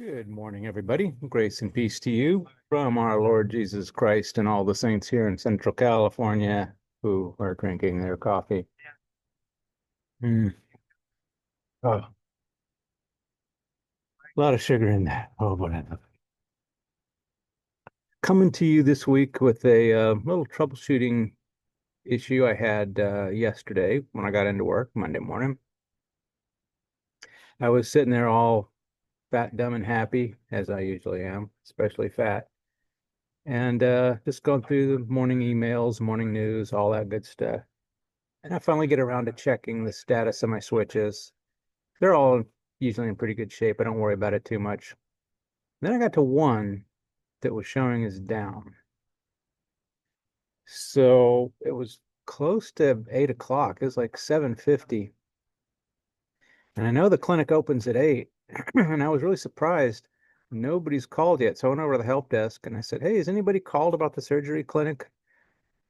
Good morning, everybody. Grace and peace to you from our Lord Jesus Christ and all the saints here in Central California who are drinking their coffee. Mm. Oh, a lot of sugar in that. Oh, whatever. Coming to you this week with a little troubleshooting issue I had yesterday when I got into work Monday morning. I was sitting there all fat, dumb, and happy, as I usually am, especially fat, and just going through the morning emails, morning news, all that good stuff. And I finally get around to checking the status of my switches. They're all usually in pretty good shape. I don't worry about it too much. Then I got to one that was showing as down. So it was close to 8 o'clock. It was like 7:50. And I know the clinic opens at 8. And I was really surprised. Nobody's called yet. So I went over to the help desk and I said, "Hey, has anybody called about the surgery clinic?"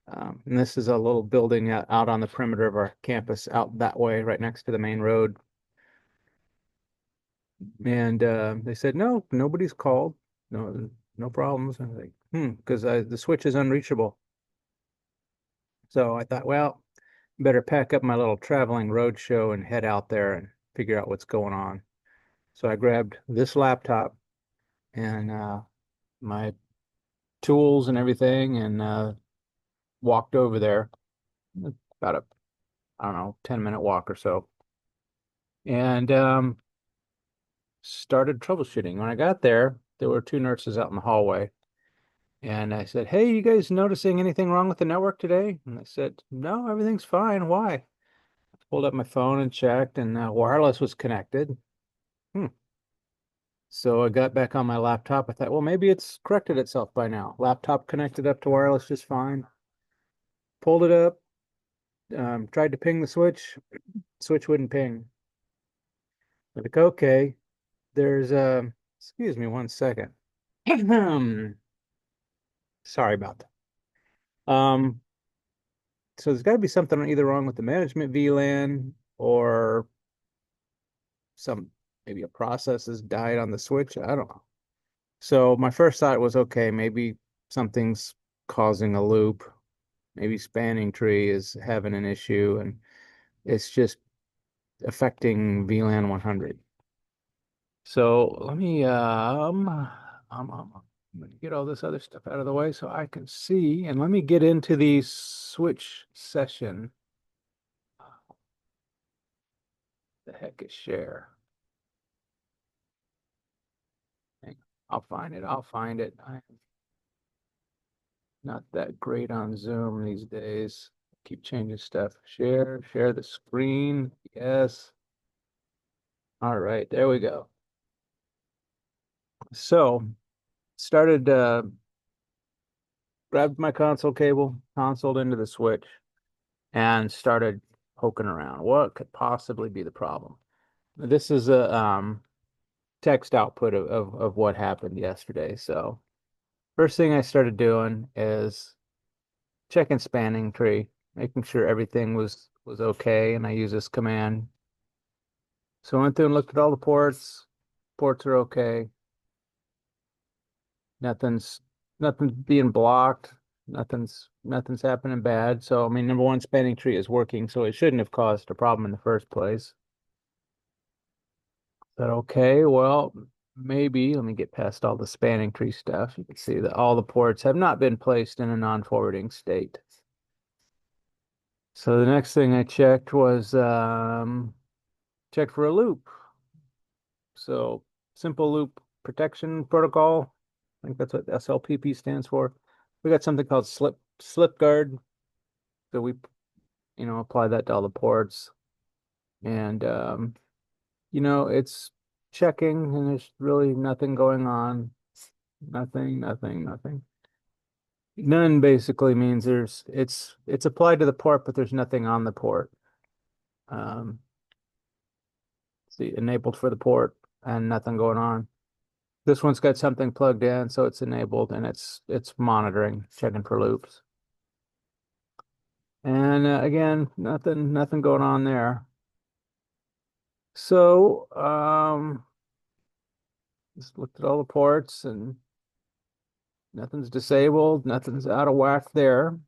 And this is a little building out on the perimeter of our campus, out that way, right next to the main road. And they said, no, nobody's called. No, no problems. I was like, because the switch is unreachable. So I thought, well, better pack up my little traveling road show and head out there and figure out what's going on. So I grabbed this laptop and my tools and everything and walked over there. About a, I don't know, 10-minute walk or so. And started troubleshooting. When I got there, there were two nurses out in the hallway. And I said, "Hey, you guys noticing anything wrong with the network today?" And they said, "No, everything's fine. Why?" I pulled up my phone and checked, and wireless was connected. Hmm. So I got back on my laptop. I thought, well, maybe it's corrected itself by now. Laptop connected up to wireless just fine. Pulled it up, tried to ping the switch. Switch wouldn't ping. Like, okay, there's excuse me one second. Sorry about that. So there's got to be something either wrong with the management VLAN or some maybe a process has died on the switch. I don't know. So my first thought was, okay, maybe something's causing a loop. Maybe spanning tree is having an issue and it's just affecting VLAN 100. So let me I'm gonna get all this other stuff out of the way so I can see, and let me get into the switch session. The heck is share? Hang on. I'll find it. I'll find it. I'm not that great on Zoom these days. Keep changing stuff. Share the screen. Yes. All right, there we go. So started grabbed my console cable, consoled into the switch, and started poking around. What could possibly be the problem? This is a text output of what happened yesterday. So first thing I started doing is checking spanning tree, making sure everything was okay, and I use this command. So I went through and looked at all the ports. Ports are okay. Nothing's nothing's being blocked. Nothing's happening bad. So I mean, number one, spanning tree is working, so it shouldn't have caused a problem in the first place. But okay, well, maybe let me get past all the spanning tree stuff. You can see that all the ports have not been placed in a non-forwarding state. So the next thing I checked was checked for a loop. So simple loop protection protocol. I think that's what SLPP stands for. We got something called slip guard. So we, apply that to all the ports. And it's checking and there's really nothing going on. Nothing. None basically means it's applied to the port, but there's nothing on the port. Um, see, enabled for the port and nothing going on. This one's got something plugged in, so it's enabled and it's monitoring, checking for loops. And again, nothing going on there. So Just looked at all the ports and nothing's disabled, nothing's out of whack there.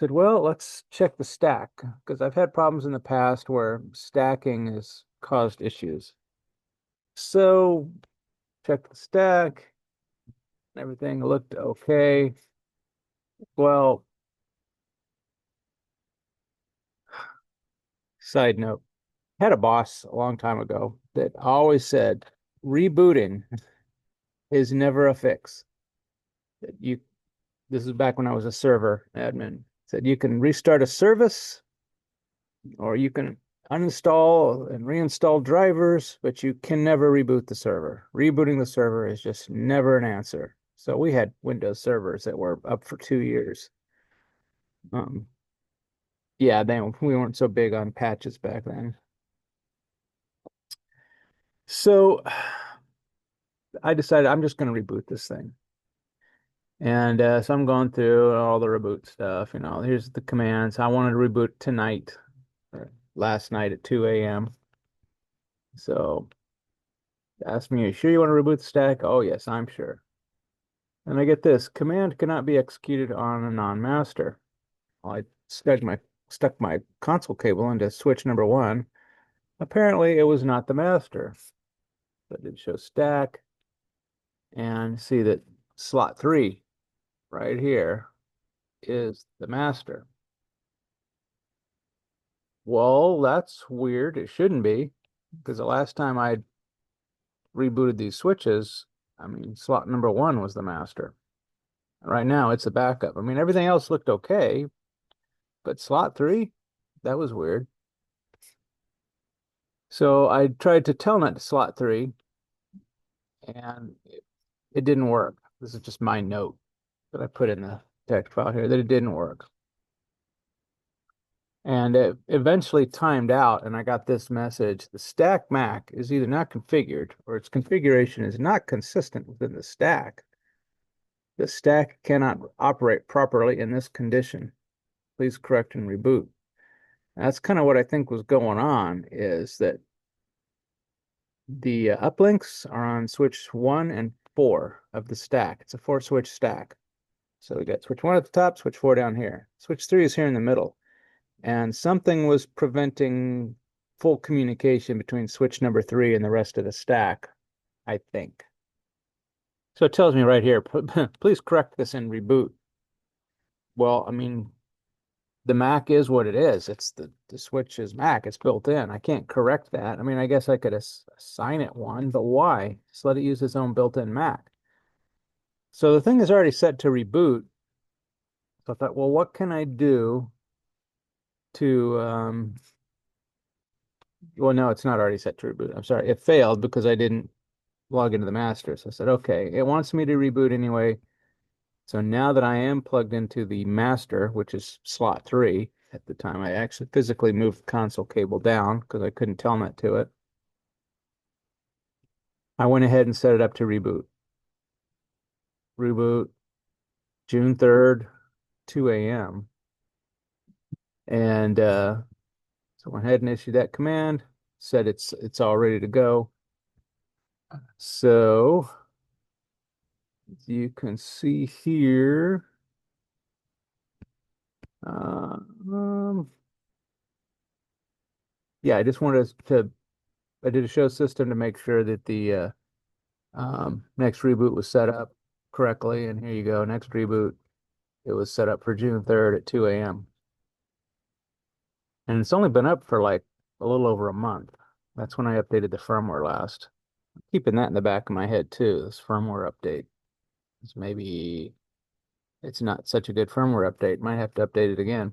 Said, well, let's check the stack because I've had problems in the past where stacking has caused issues. So check the stack, everything looked okay. Well, side note, had a boss a long time ago that always said rebooting is never a fix. That you This is back when I was a server admin. Said you can restart a service or you can uninstall and reinstall drivers, but you can never reboot the server. Rebooting the server is just never an answer. So we had Windows servers that were up for 2 years. Um, yeah, we weren't so big on patches back then. So I decided I'm just going to reboot this thing. And so I'm going through all the reboot stuff. Here's the commands. I wanted to reboot tonight, or last night at 2 a.m. So ask me, are you sure you want to reboot the stack? Oh, yes, I'm sure. And I get this, command cannot be executed on a non-master. Well, I stuck my console cable into switch number one. Apparently, it was not the master. So I did show stack and see that slot 3 right here is the master. Well, that's weird. It shouldn't be because the last time I rebooted these switches, I mean, slot number 1 was the master. Right now, it's a backup. I mean, everything else looked okay, but slot 3, that was weird. So I tried to telnet to slot 3, and it didn't work. This is just my note that I put in the text file here that it didn't work. And it eventually timed out, and I got this message. The stack MAC is either not configured or its configuration is not consistent within the stack. The stack cannot operate properly in this condition. Please correct and reboot. That's kind of what I think was going on, is that the uplinks are on switch 1 and 4 of the stack. It's a 4-switch stack. So we got switch 1 at the top, switch 4 down here. Switch 3 is here in the middle. And something was preventing full communication between switch number 3 and the rest of the stack, I think. So it tells me right here, please correct this and reboot. Well, I mean, the Mac is what it is. It's the switch is Mac. It's built in. I can't correct that. I mean, I guess I could assign it one, but why? Just let it use its own built-in Mac. So the thing is already set to reboot. So I thought, well, what can I do to well, no, it's not already set to reboot. I'm sorry. It failed because I didn't log into the master. So I said, okay, it wants me to reboot anyway. So now that I am plugged into the master, which is slot 3, at the time I actually physically moved the console cable down because I couldn't telnet to it. I went ahead and set it up to reboot. Reboot June 3rd, 2 a.m. And so I went ahead and issued that command, said it's all ready to go. So you can see here, yeah, I just wanted I did a show system to make sure that the next reboot was set up correctly. And here you go, next reboot. It was set up for June 3rd at 2 a.m. And it's only been up for like a little over a month. That's when I updated the firmware last. I'm keeping that in the back of my head too, this firmware update. Maybe it's not such a good firmware update. Might have to update it again.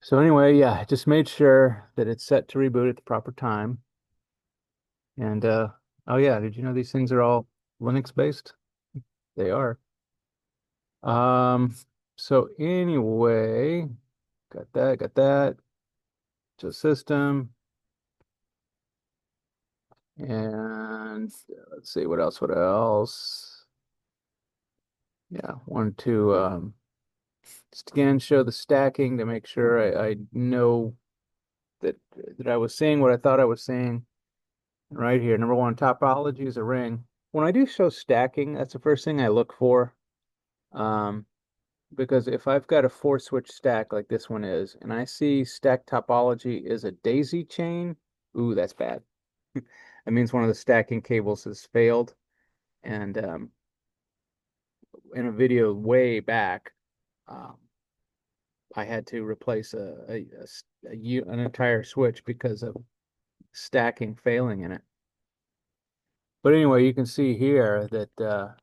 So anyway, yeah, I just made sure that it's set to reboot at the proper time. And oh yeah, did you know these things are all Linux based? They are. Um, so anyway, got that. To system. And let's see what else. Yeah, want to just again show the stacking to make sure I know that I was seeing what I thought I was seeing right here. Number one, topology is a ring. When I do show stacking, that's the first thing I look for. Um, because if I've got a four switch stack like this one is, and I see stack topology is a daisy chain, ooh, that's bad. That means one of the stacking cables has failed. And in a video way back, um, I had to replace an entire switch because of stacking failing in it. But anyway, you can see here that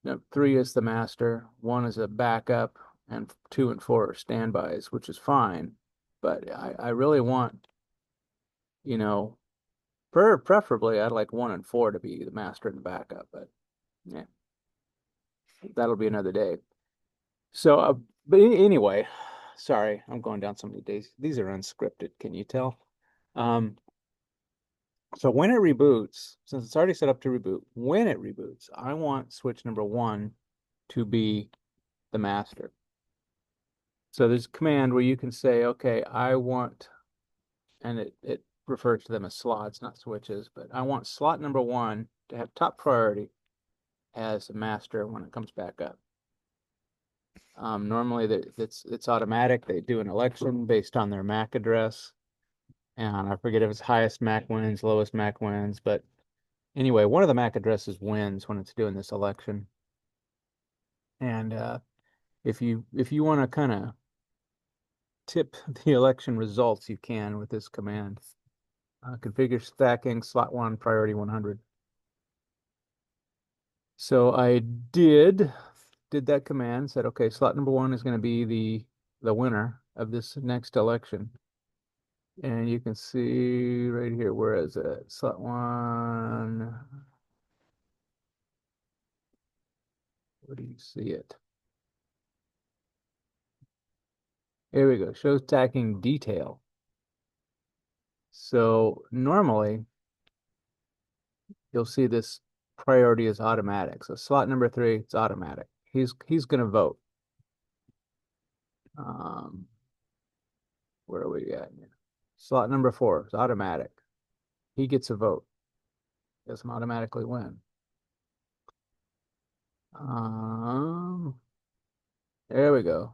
no, three is the master, one is a backup, and two and four are standbys, which is fine. But I really want, you know, preferably I'd like one and four to be the master and the backup, but yeah, that'll be another day. So, but anyway, sorry, I'm going down so many days. These are unscripted, can you tell? Um, so when it reboots, since it's already set up to reboot, when it reboots, I want switch number one to be the master. So there's a command where you can say, okay, I want, and it refers to them as slots, not switches, but I want slot number one to have top priority as a master when it comes back up. Normally it's automatic. They do an election based on their MAC address. And I forget if it's highest MAC wins, lowest MAC wins, but anyway, one of the MAC addresses wins when it's doing this election. And if you want to kind of tip the election results, you can with this command. Configure stacking slot one priority 100. So I did that command, said, okay, slot number one is going to be the winner of this next election. And you can see right here, where is it? Slot one. Where do you see it? Here we go. Shows stacking detail. So normally you'll see this priority is automatic. So slot number three, it's automatic. He's going to vote. Um, where are we at here? Slot number four is automatic. He gets a vote. Doesn't automatically win. There we go.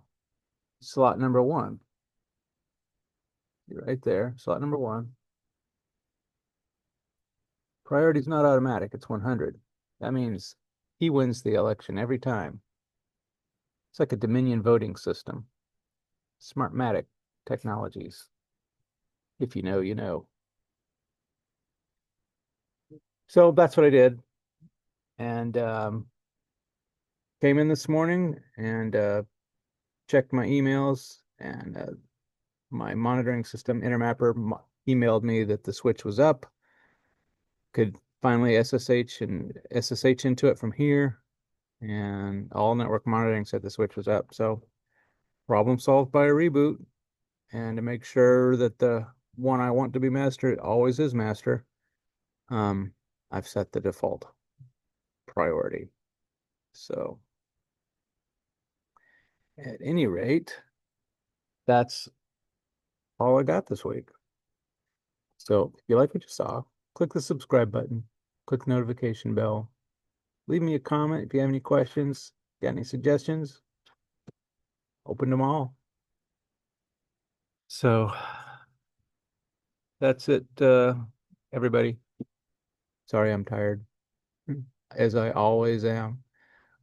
Slot number one. Right there. Slot number one. Priority is not automatic. It's 100. That means he wins the election every time. It's like a Dominion voting system. Smartmatic technologies. If you know, you know. So that's what I did. And came in this morning and checked my emails, and my monitoring system intermapper emailed me that the switch was up. Could finally SSH into it from here, and all network monitoring said the switch was up. So problem solved by a reboot. And to make sure that the one I want to be master always is master, I've set the default priority. So at any rate, that's all I got this week. So if you like what you saw, click the subscribe button, click the notification bell, leave me a comment if you have any questions, got any suggestions, open them all. So that's it, everybody. Sorry I'm tired, as I always am.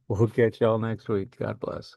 We'll catch y'all next week. God bless.